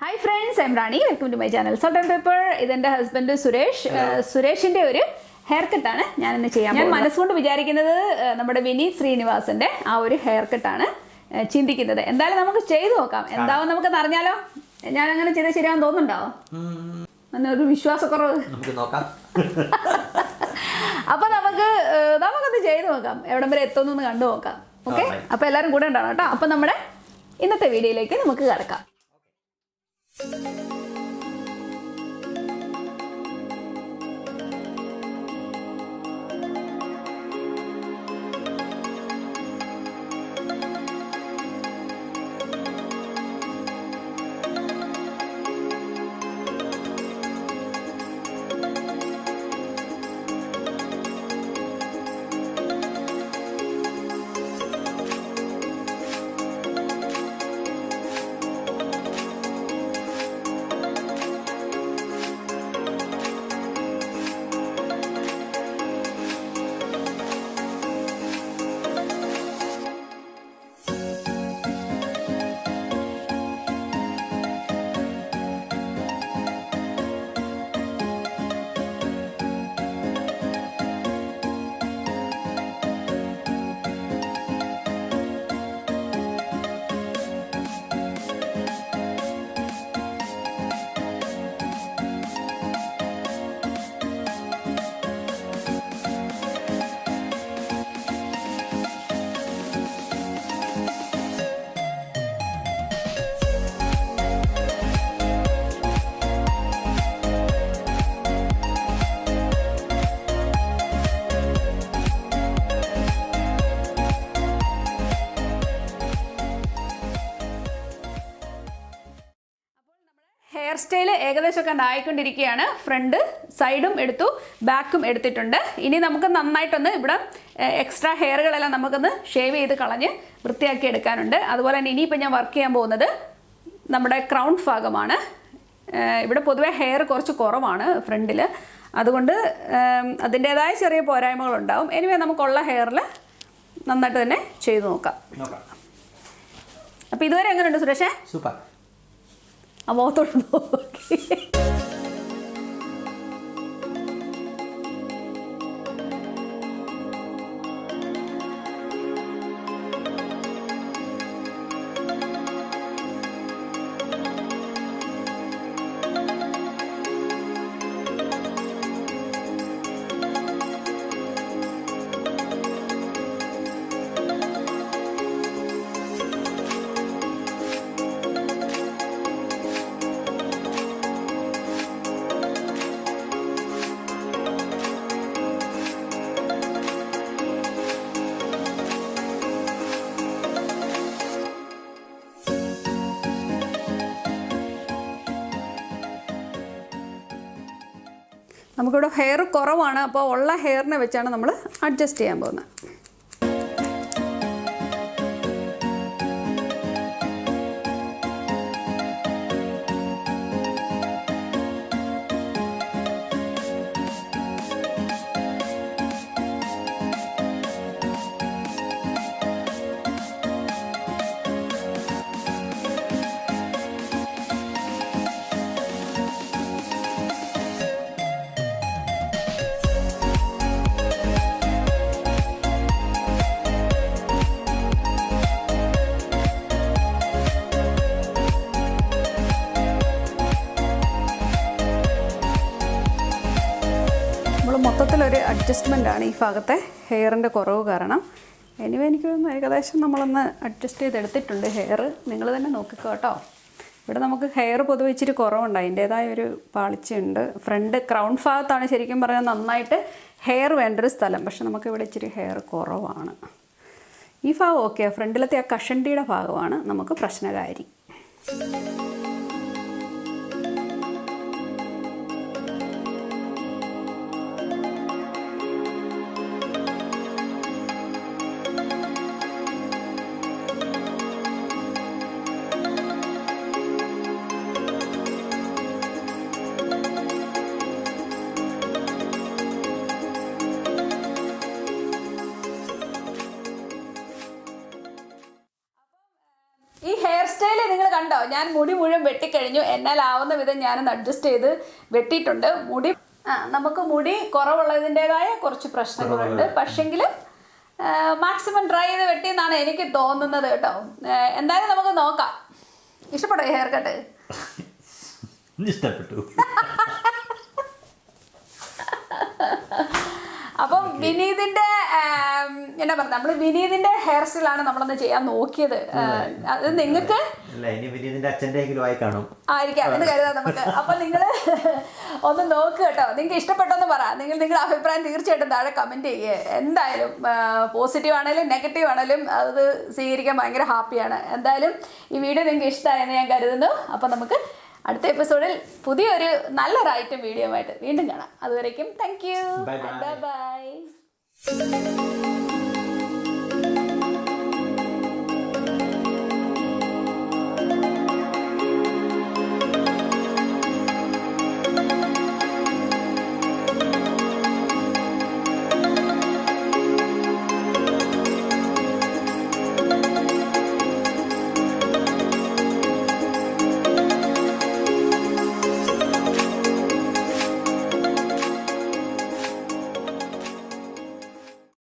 Hi friends, I'm Rani. Welcome to my channel. Salt and Pepper. This is my husband Suresh. Sureshinte oru haircut aanu njan innu cheyan pogunu. Njan മനസ്സുകൊണ്ട് വിചാരിക്കുന്നത് നമ്മുടെ വിനീത് ശ്രീനിവാസന്റെ ആ ഒരു haircut ആണ് ചിന്തിക്കുന്നത്. എന്തായാലും നമുക്ക് ചെയ്തു നോക്കാം. എന്താവും നമുക്ക് അറിഞ്ഞാലോ? ഞാൻ അങ്ങനെ ചെയ്താൽ ശരിയാണെന്ന് തോന്നുന്നുണ്ടോ? ഒരു വിശ്വാസക്കുറവ്. നമുക്ക് നോക്കാം. അപ്പോൾ നമുക്കത് ചെയ്തു നോക്കാം. എവിടം വരെ എത്തുന്നു കണ്ടു നോക്കാം. ഓക്കേ? അപ്പോൾ എല്ലാവരും കൂടെ ഉണ്ടാവണം കേട്ടോ. അപ്പോൾ നമ്മുടെ ഇന്നത്തെ വീഡിയോയിലേക്ക് നമുക്ക് കടക്കാം. ഹെയർ സ്റ്റൈൽ ഏകദേശമൊക്കെ ആയിക്കൊണ്ടിരിക്കുകയാണ്. ഫ്രണ്ട് സൈഡും എടുത്തു, ബാക്കും എടുത്തിട്ടുണ്ട്. ഇനി നമുക്ക് നന്നായിട്ടൊന്ന് ഇവിടെ എക്സ്ട്രാ ഹെയറുകളെല്ലാം നമുക്കൊന്ന് ഷേവ് ചെയ്ത് കളഞ്ഞ് വൃത്തിയാക്കി എടുക്കാനുണ്ട്. അതുപോലെ തന്നെ ഇനിയിപ്പോൾ ഞാൻ വർക്ക് ചെയ്യാൻ പോകുന്നത് നമ്മുടെ ക്രൗൺ ഭാഗമാണ്. ഇവിടെ പൊതുവേ ഹെയർ കുറച്ച് കുറവാണ് ഫ്രണ്ടിൽ, അതുകൊണ്ട് അതിൻ്റേതായ ചെറിയ പോരായ്മകളുണ്ടാവും. എനിവേ നമുക്കുള്ള ഹെയറിൽ നന്നായിട്ട് തന്നെ ചെയ്തു നോക്കാം. അപ്പോൾ ഇതുവരെ എങ്ങനെയുണ്ട് സുരേഷേ? സൂപ്പർ. ആ മുഖത്തോട്ട് നോക്കി. നമുക്കിവിടെ ഹെയർ കുറവാണ്, അപ്പോൾ ഉള്ള ഹെയറിനെ വെച്ചാണ് നമ്മൾ അഡ്ജസ്റ്റ് ചെയ്യാൻ പോകുന്നത്. മൊത്തത്തിലൊരു അഡ്ജസ്റ്റ്മെൻ്റാണ് ഈ ഭാഗത്തെ ഹെയറിൻ്റെ കുറവ് കാരണം. എനിവേ എനിക്കൊന്ന് ഏകദേശം നമ്മളൊന്ന് അഡ്ജസ്റ്റ് ചെയ്തെടുത്തിട്ടുണ്ട് ഹെയർ. നിങ്ങൾ തന്നെ നോക്കിക്കോ കേട്ടോ. ഇവിടെ നമുക്ക് ഹെയർ പൊതുവെ ഇച്ചിരി കുറവുണ്ട്, അതിൻ്റേതായ ഒരു പാളിച്ചയുണ്ട്. ഫ്രണ്ട് ക്രൗൺ ഭാഗത്താണ് ശരിക്കും പറഞ്ഞാൽ നന്നായിട്ട് ഹെയർ വേണ്ടൊരു സ്ഥലം, പക്ഷെ നമുക്കിവിടെ ഇച്ചിരി ഹെയർ കുറവാണ്. ഈ ഭാഗം ഓക്കെ, ഫ്രണ്ടിലത്തെ ആ കഷണ്ടിയുടെ ഭാഗമാണ് നമുക്ക് പ്രശ്നകാരി. ഈ ഹെയർ സ്റ്റൈൽ നിങ്ങൾ കണ്ടോ? കേട്ടോ, ഞാൻ മുടി മുഴുവൻ വെട്ടിക്കഴിഞ്ഞു. എന്നാലാവുന്ന വിധം ഞാനൊന്ന് അഡ്ജസ്റ്റ് ചെയ്ത് വെട്ടിയിട്ടുണ്ട്. മുടി നമുക്ക് മുടി കുറവുള്ളതിൻ്റെതായ കുറച്ച് പ്രശ്നങ്ങളുണ്ട്. പക്ഷെങ്കിലും മാക്സിമം ട്രൈ ചെയ്ത് വെട്ടിയെന്നാണ് എനിക്ക് തോന്നുന്നത് കേട്ടോ. എന്തായാലും നമുക്ക് നോക്കാം. ഇഷ്ടപ്പെട്ടോ ഹെയർ കട്ട്? ഇഷ്ടപ്പെട്ടു. അപ്പം വിനീതിന്റെ എന്നാ പറഞ്ഞ, നമ്മള് വിനീതിന്റെ ഹെയർ സ്റ്റൈലാണ് നമ്മളൊന്ന് ചെയ്യാൻ നോക്കിയത്. അത് നിങ്ങൾക്ക് ആയിരിക്കാം എന്ന് കരുതാം നമുക്ക്. അപ്പൊ നിങ്ങള് ഒന്ന് നോക്കുക കേട്ടോ. നിങ്ങൾക്ക് ഇഷ്ടപ്പെട്ടോന്ന് പറ. നിങ്ങളുടെ അഭിപ്രായം തീർച്ചയായിട്ടും താഴെ കമന്റ് ചെയ്യുക. എന്തായാലും പോസിറ്റീവ് ആണെങ്കിലും നെഗറ്റീവ് ആണെങ്കിലും അത് സ്വീകരിക്കാൻ ഭയങ്കര ഹാപ്പിയാണ്. എന്തായാലും ഈ വീഡിയോ നിങ്ങൾക്ക് ഇഷ്ടമായെന്ന് ഞാൻ കരുതുന്നു. അപ്പൊ നമുക്ക് അടുത്ത എപ്പിസോഡിൽ പുതിയൊരു നല്ലൊരു ഐറ്റം വീഡിയോ ആയിട്ട് വീണ്ടും കാണാം. അതുവരേക്കും താങ്ക് യു. Bye bye.